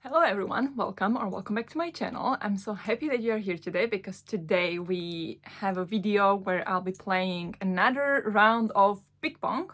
Hello everyone, welcome back to my channel. I'm so happy that you are here today because today we have a video where I'll be playing another round of ping pong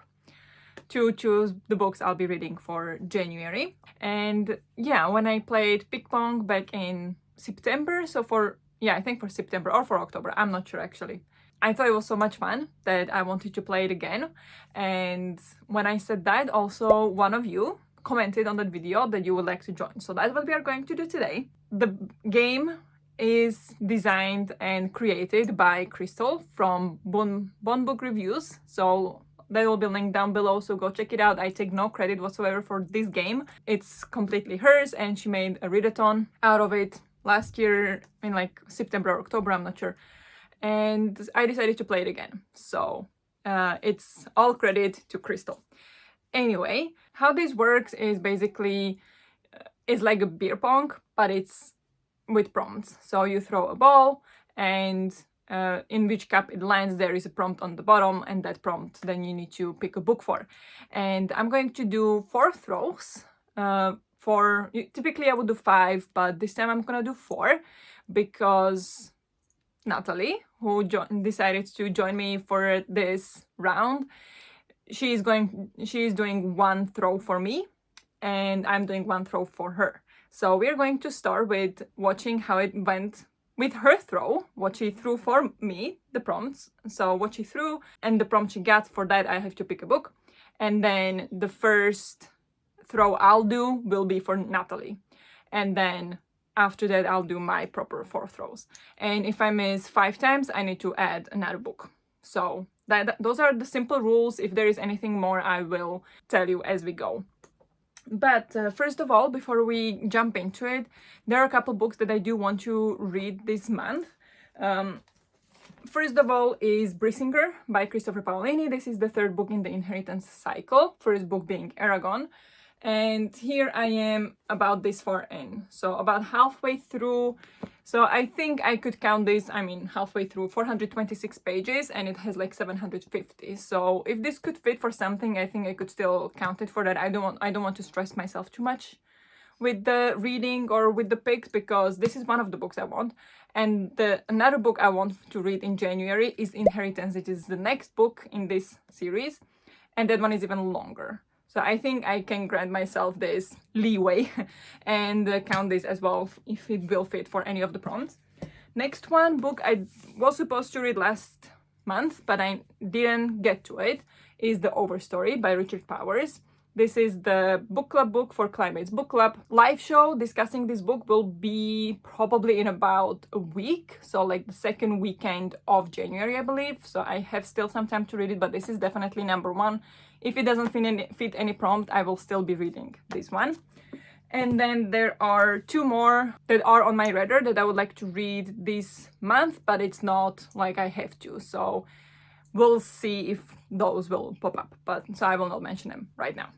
to choose the books I'll be reading for January. And yeah, when I played ping pong back in September, I think for September or for October, I'm not sure actually. I thought it was so much fun that I wanted to play it again. And when I said that, also one of you commented on that video that you would like to join. So that's what we are going to do today. The game is designed and created by Crystal from Bon Book Reviews. So that will be linked down below, so go check it out. I take no credit whatsoever for this game. It's completely hers and she made a readathon out of it last year in like September or October, I'm not sure. And I decided to play it again. So it's all credit to Crystal. Anyway, how this works is basically it's like a beer pong, but it's with prompts. So you throw a ball and in which cup it lands, there is a prompt on the bottom, and that prompt then you need to pick a book for. And I'm going to do 4 throws. Typically I would do 5, but this time I'm gonna do 4 because Nathalie, who decided to join me for this round, she is doing 1 throw for me and I'm doing 1 throw for her. So we're going to start with watching how it went with her throw, what she threw for me, the prompts. So what she threw and the prompt she got, for that I have to pick a book. And then the first throw I'll do will be for Nathalie. And then after that I'll do my proper 4 throws. And if I miss 5 times, I need to add another book. So those are the simple rules. If there is anything more, I will tell you as we go. But first of all, before we jump into it, there are a couple books that I do want to read this month. First of all is Brissinger by Christopher Paolini. This is the 3rd book in the Inheritance cycle, first book being Aragon. And here I am about this far in, so about halfway through. So I think I could count this, halfway through 426 pages and it has like 750. So if this could fit for something, I think I could still count it for that. I don't want to stress myself too much with the reading or with the picks, because this is one of the books I want. And another book I want to read in January is Inheritance. It is the next book in this series, and that one is even longer. So I think I can grant myself this leeway and count this as well if it will fit for any of the prompts. Next one, book I was supposed to read last month, but I didn't get to it, is The Overstory by Richard Powers. This is the book club book for Climate's Book Club. Live show discussing this book will be probably in about a week, so like the 2nd weekend of January, I believe. So I have still some time to read it, but this is definitely number 1. If it doesn't fit any prompt, I will still be reading this one. And then there are 2 more that are on my radar that I would like to read this month, but it's not like I have to. So we'll see if those will pop up, so I will not mention them right now.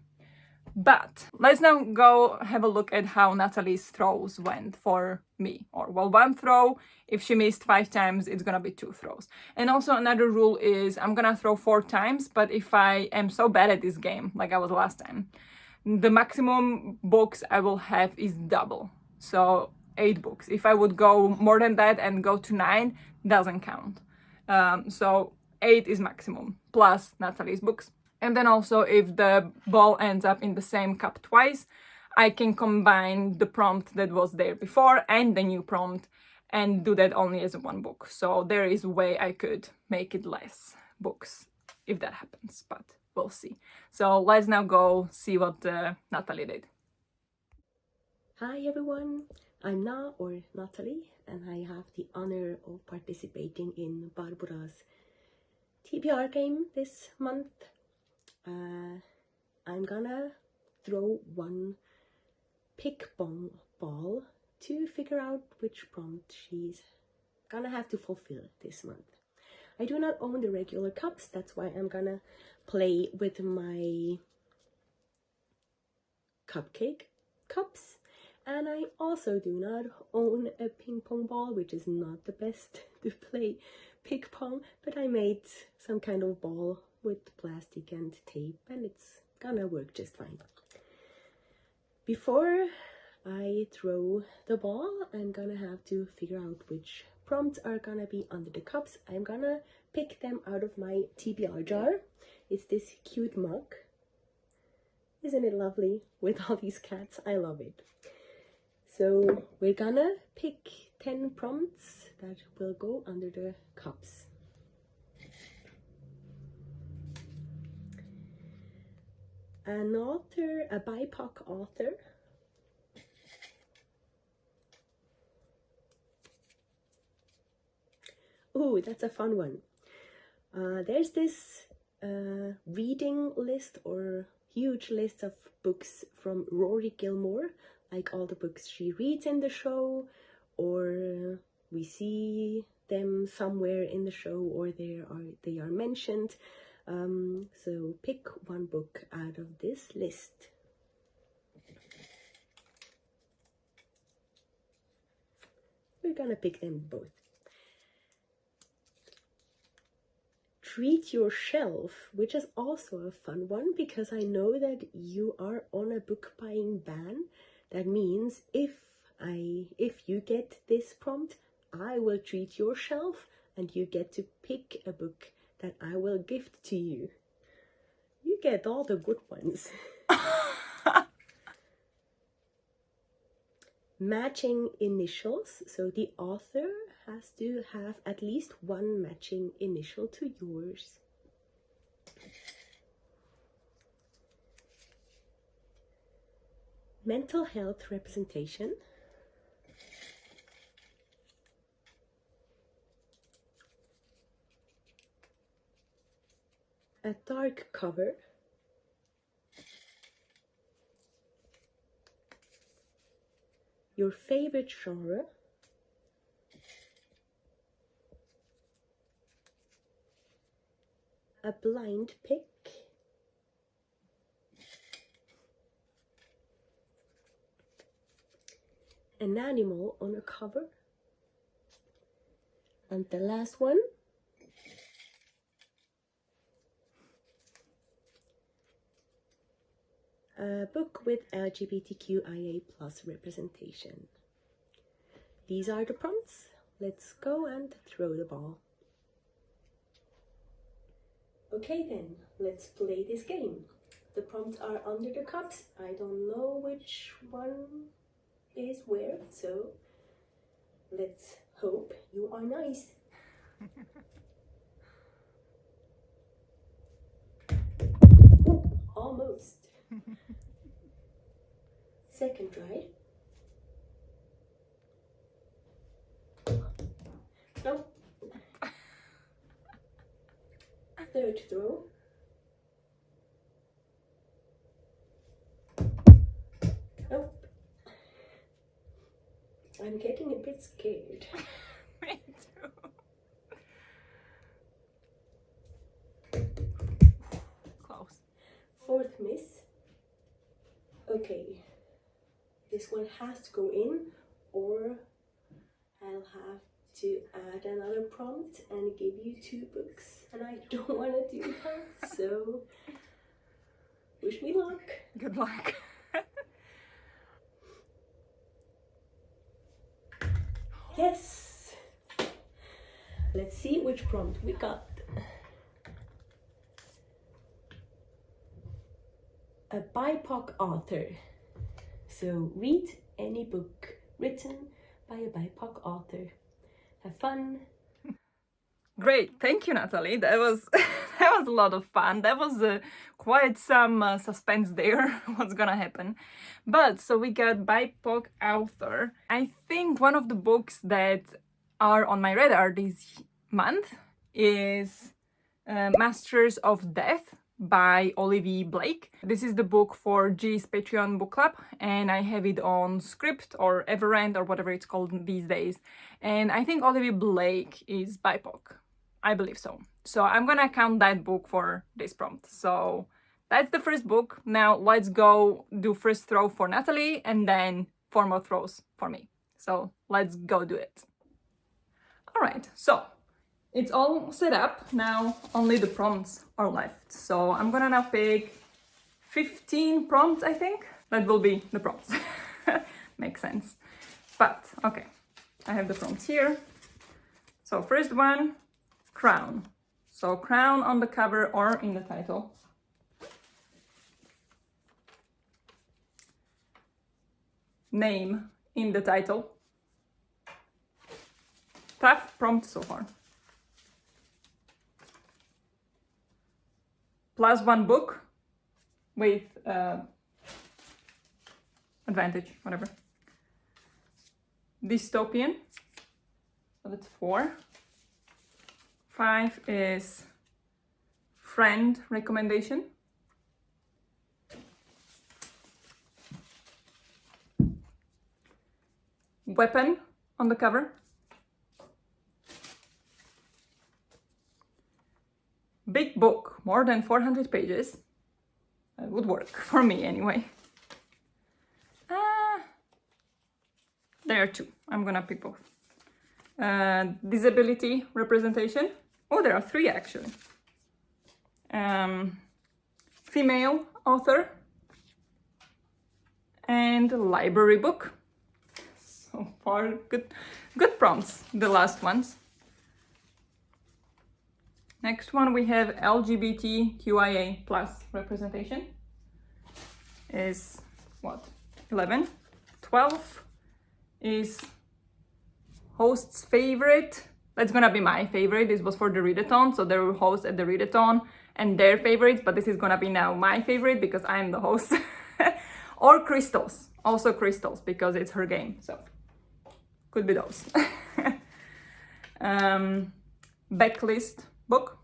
But let's now go have a look at how Nathalie's throws went for me. Or, well, 1 throw. If she missed 5 times, it's gonna be 2 throws. And also another rule is I'm gonna throw 4 times, but if I am so bad at this game, like I was last time, the maximum books I will have is double. So 8 books. If I would go more than that and go to 9, doesn't count. So 8 is maximum, plus Nathalie's books. And then also if the ball ends up in the same cup twice, I can combine the prompt that was there before and the new prompt and do that only as 1 book. So there is a way I could make it less books if that happens, but we'll see. So let's now go see what Nathalie did. Hi everyone, I'm Nathalie, and I have the honor of participating in Barbara's TBR game this month. I'm gonna throw 1 PickPong ball to figure out which prompt she's gonna have to fulfill this month. I do not own the regular cups, that's why I'm gonna play with my cupcake cups. And I also do not own a ping pong ball, which is not the best to play ping pong, but I made some kind of ball with plastic and tape, and it's gonna work just fine. Before I throw the ball, I'm gonna have to figure out which prompts are gonna be under the cups. I'm gonna pick them out of my TBR jar. It's this cute mug. Isn't it lovely with all these cats? I love it. So we're gonna pick 10 prompts that will go under the cups. An author, a BIPOC author. Oh, that's a fun one. There's this reading list or huge list of books from Rory Gilmore, like all the books she reads in the show, or we see them somewhere in the show, or they are mentioned. So pick one book out of this list. We're gonna pick them both. Treat your shelf, which is also a fun one because I know that you are on a book buying ban. That means if you get this prompt, I will treat your shelf and you get to pick a book that I will gift to you. You get all the good ones. Matching initials, so the author has to have at least one matching initial to yours. Mental health representation. A dark cover. Your favorite genre. A blind pick. An animal on a cover. And the last one. A book with LGBTQIA+ representation. These are the prompts. Let's go and throw the ball. Okay then, let's play this game. The prompts are under the cups. I don't know which one is where, so let's hope you are nice. Ooh, almost. Second try. Nope. Third throw. Nope. I'm getting a bit scared. Me too. Close. Fourth miss. Okay. This one has to go in, or I'll have to add another prompt and give you 2 books, and I don't want to do that, so wish me luck. Good luck. Yes! Let's see which prompt we got. A BIPOC author. So read any book written by a BIPOC author. Have fun. Great, thank you, Nathalie. That was that was a lot of fun. That was quite some suspense there. What's gonna happen? But so we got BIPOC author. I think one of the books that are on my radar this month is Masters of Death by Olivia Blake. This is the book for G's Patreon book club, and I have it on Script or Everend or whatever it's called these days. And I think Olivia Blake is BIPOC. I believe so. So I'm gonna count that book for this prompt. So that's the first book. Now let's go do first throw for Nathalie and then 4 more throws for me. So let's go do it. All right, so it's all set up. Now only the prompts are left. So I'm gonna now pick 15 prompts, I think. That will be the prompts. sense. But okay, I have the prompts here. So first one, crown. So crown on the cover or in the title. Name in the title. Tough prompt so far. +1 book with advantage, whatever. Dystopian, so that's 4. 5 is friend recommendation. Weapon on the cover. Big book, more than 400 pages. That would work for me anyway. There are 2. I'm gonna pick both. Disability representation. Oh, there are 3 actually. Female author. And library book. So far, good prompts, the last ones. Next one we have LGBTQIA plus representation. Is what? 11. 12 is host's favorite. That's gonna be my favorite. This was for the readathon, so there were hosts at the readathon and their favorites, but this is gonna be now my favorite because I'm the host. Or crystals, also crystals, because it's her game, so could be those. Backlist book.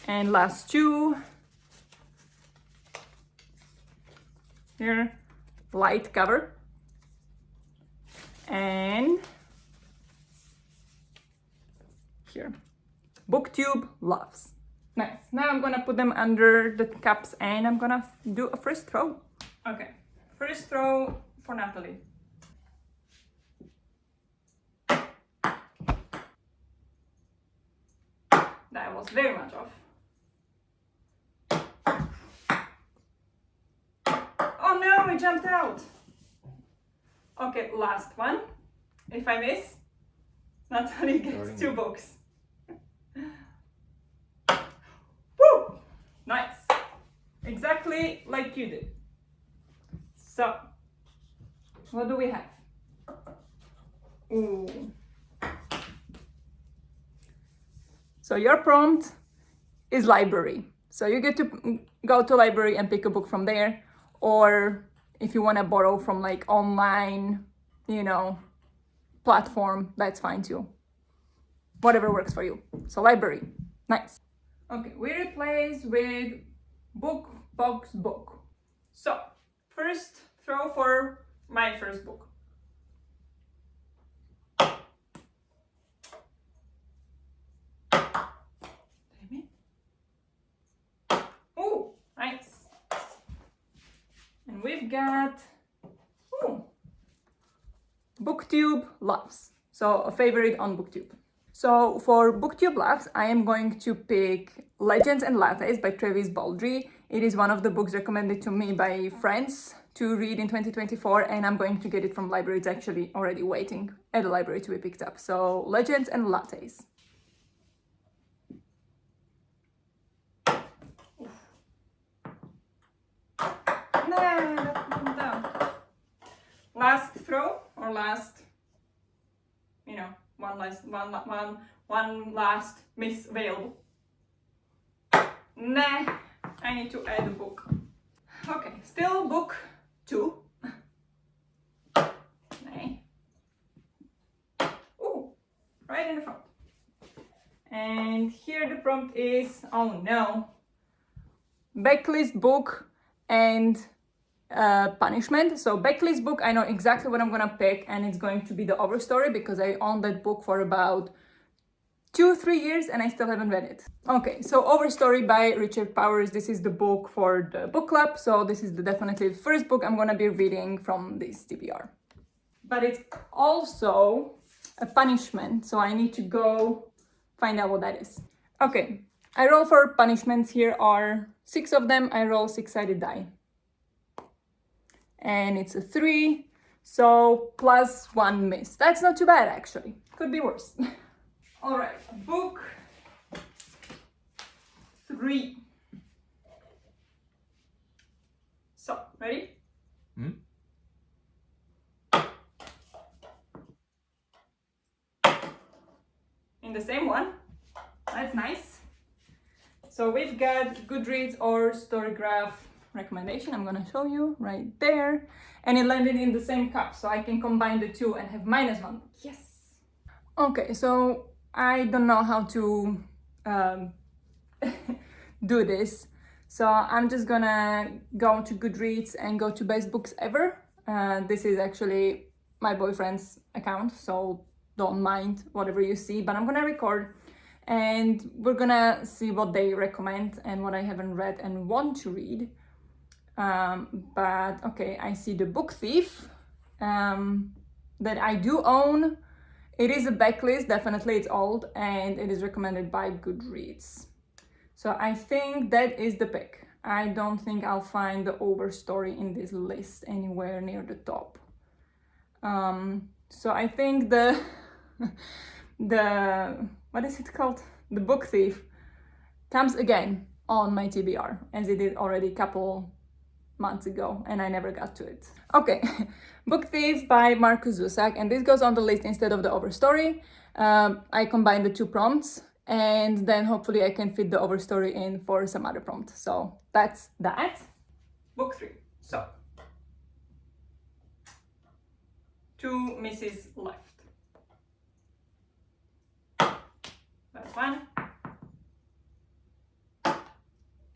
And last 2 here, light cover. And here, BookTube loves. Nice. Now I'm gonna put them under the cups and I'm gonna do a first throw. Okay, first throw for Nathalie. That was very much off. Oh no, it jumped out. Okay, last one. If I miss, Nathalie gets 2 books. Woo! Nice. Exactly like you did. So, what do we have? Ooh. So your prompt is library. So you get to go to library and pick a book from there, or if you want to borrow from like online, you know, platform, that's fine too. Whatever works for you. So library, nice. Okay, we replace with book, box, book. So first throw for my first book. Oh, nice. And we've got BookTube loves. So a favorite on BookTube. So for BookTube loves, I am going to pick Legends and Lattes by Travis Baldry. It is one of the books recommended to me by friends to read in 2024, and I'm going to get it from library. It's actually already waiting at the library to be picked up. So Legends and Lattes. Last throw or last, you know, one last miss available. Nah, I need to add a book. Okay, still book 2. Nah. Ooh, right in the front. And here the prompt is, oh no, backlist book and punishment. So backlist book, I know exactly what I'm gonna pick, and it's going to be the Overstory because I owned that book for about 2-3 years and I still haven't read it. Okay, so Overstory by Richard Powers. This is the book for the book club, so this is the definitely first book I'm gonna be reading from this TBR. But it's also a punishment, so I need to go find out what that is. Okay, I roll for punishments. Here are 6 of them. I roll 6-sided die. And it's a 3, So +1 miss. That's not too bad actually. Could be worse. All right, book 3. So, ready? In the same one. That's nice. So we've got Goodreads or Storygraph recommendation. I'm gonna show you right there. And it landed in the same cup, so I can combine the two and have -1. Yes! Okay, so I don't know how to do this. So I'm just gonna go to Goodreads and go to best books ever. This is actually my boyfriend's account, so don't mind whatever you see, but I'm gonna record and we're gonna see what they recommend and what I haven't read and want to read. But okay, I see The Book Thief that I do own. It is a backlist, definitely it's old, and it is recommended by Goodreads. So I think that is the pick. I don't think I'll find the Overstory in this list anywhere near the top. So I think the what is it called? The Book Thief comes again on my TBR, as it did already a couple months ago, and I never got to it. Okay, Book Thief by Markus Zusak, and this goes on the list instead of the Overstory. I combined the two prompts, and then hopefully I can fit the Overstory in for some other prompt. So that's that. Book 3. So 2 misses left. That's one.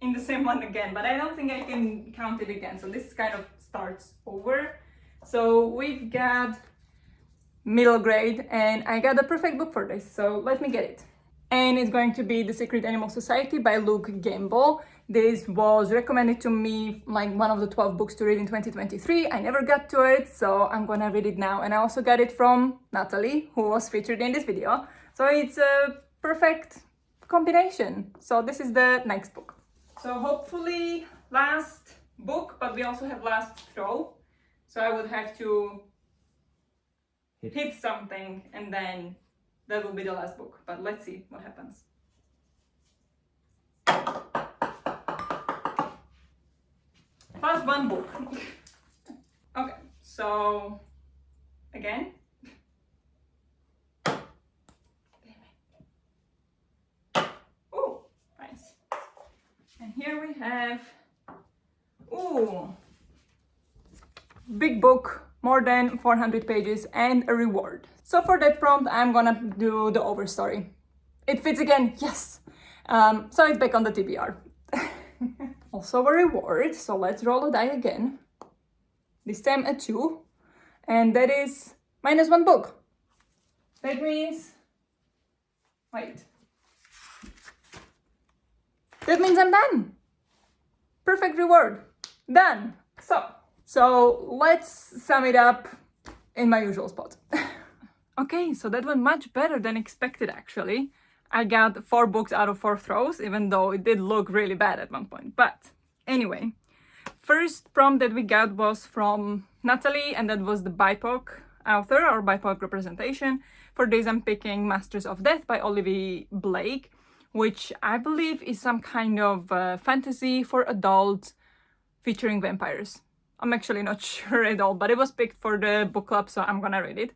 In the same one again, but I don't think I can count it again. So this kind of starts over. So we've got middle grade, and I got the perfect book for this. So let me get it. And it's going to be The Secret Animal Society by Luke Gamble. This was recommended to me like one of the 12 books to read in 2023. I never got to it, so I'm gonna read it now. And I also got it from Nathalie, who was featured in this video. So it's a perfect combination. So this is the next book. So hopefully last book, but we also have last throw. So I would have to hit something and then that will be the last book, but let's see what happens. First one book. Okay, so again. Oh, nice. And here we have, ooh, big book, more than 400 pages and a reward. So for that prompt, I'm gonna do the Overstory. It fits again, yes! So it's back on the TBR. Also a reward, so let's roll a die again. This time a 2, and that is -1 book. That means, wait. That means I'm done. Perfect reward, done. So let's sum it up in my usual spot. Okay, so that went much better than expected actually. I got 4 books out of 4 throws, even though it did look really bad at one point. But anyway, first prompt that we got was from Nathalie, and that was the BIPOC author or BIPOC representation. For this, I'm picking Masters of Death by Olivia Blake, which I believe is some kind of fantasy for adults featuring vampires. I'm actually not sure at all, but it was picked for the book club, so I'm gonna read it.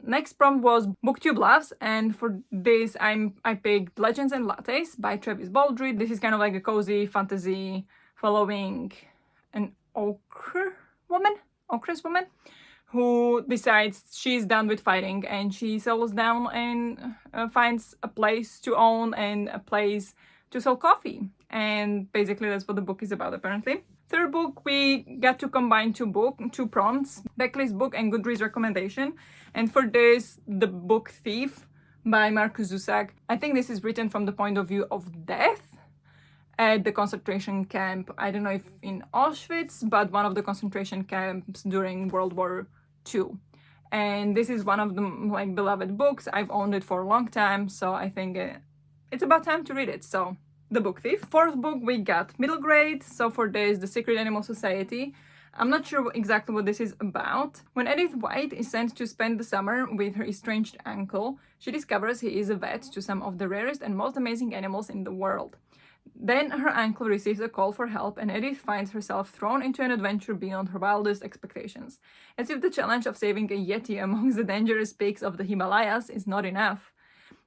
Next prompt was BookTube Loves, and for this I picked Legends and Lattes by Travis Baldry. This is kind of like a cozy fantasy following an ochre woman who decides she's done with fighting and she settles down and finds a place to own and a place to sell coffee. And basically that's what the book is about apparently. Third book, we got to combine 2 prompts, backlist book and Goodreads recommendation. And for this, The Book Thief by Markus Zusak. I think this is written from the point of view of death at the concentration camp. I don't know if in Auschwitz, but one of the concentration camps during World War II. And this is one of the like beloved books. I've owned it for a long time, so I think it's about time to read it. So The Book Thief. Fourth book, we got middle grade. So for this, The Secret Animal Society. I'm not sure exactly what this is about. When Edith White is sent to spend the summer with her estranged uncle, she discovers he is a vet to some of the rarest and most amazing animals in the world. Then her uncle receives a call for help, and Edith finds herself thrown into an adventure beyond her wildest expectations. As if the challenge of saving a yeti amongst the dangerous peaks of the Himalayas is not enough,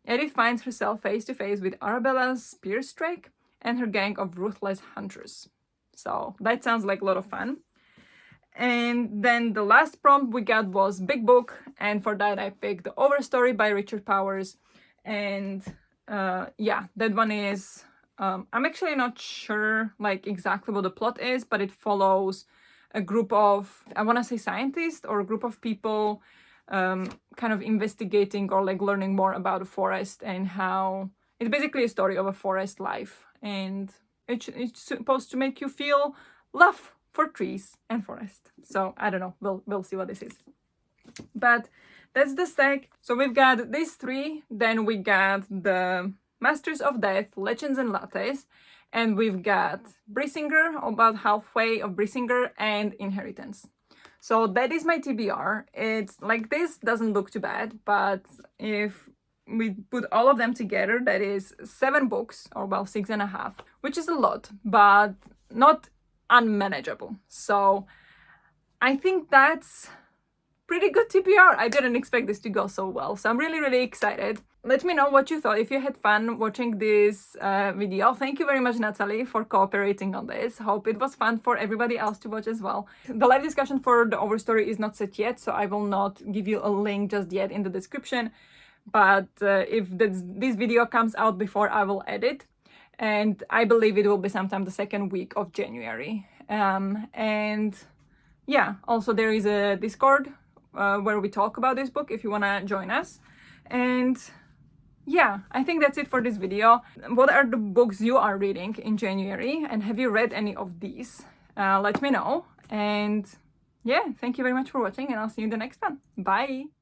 Edith finds herself face to face with Arabella's spear strike and her gang of ruthless hunters. So that sounds like a lot of fun. And then the last prompt we got was Big Book, and for that I picked The Overstory by Richard Powers. And yeah, that one is, I'm actually not sure like exactly what the plot is, but it follows a group of, I want to say scientists, or a group of people kind of investigating or like learning more about the forest, and how it's basically a story of a forest life, and it's supposed to make you feel love for trees and forest. So I don't know, we'll see what this is. But that's the stack. So we've got these three, then we got the Masters of Death, Legends and Lattes, and we've got Brissinger, about halfway of Brissinger, and Inheritance. So that is my TBR. It's like, this doesn't look too bad, but if we put all of them together, that is 7 books, or about 6.5, which is a lot, but not unmanageable. So I think that's pretty good TBR. I didn't expect this to go so well, so I'm really excited. Let me know what you thought, if you had fun watching this video. Thank you very much, Nathalie, for cooperating on this. Hope it was fun for everybody else to watch as well. The live discussion for The Overstory is not set yet, so I will not give you a link just yet in the description, but if this video comes out before, I will add it. And I believe it will be sometime the second week of January. And yeah, also there is a Discord where we talk about this book if you want to join us. And yeah, I think that's it for this video. What are the books you are reading in January, and have you read any of these? Let me know. And yeah, thank you very much for watching, and I'll see you in the next one. Bye!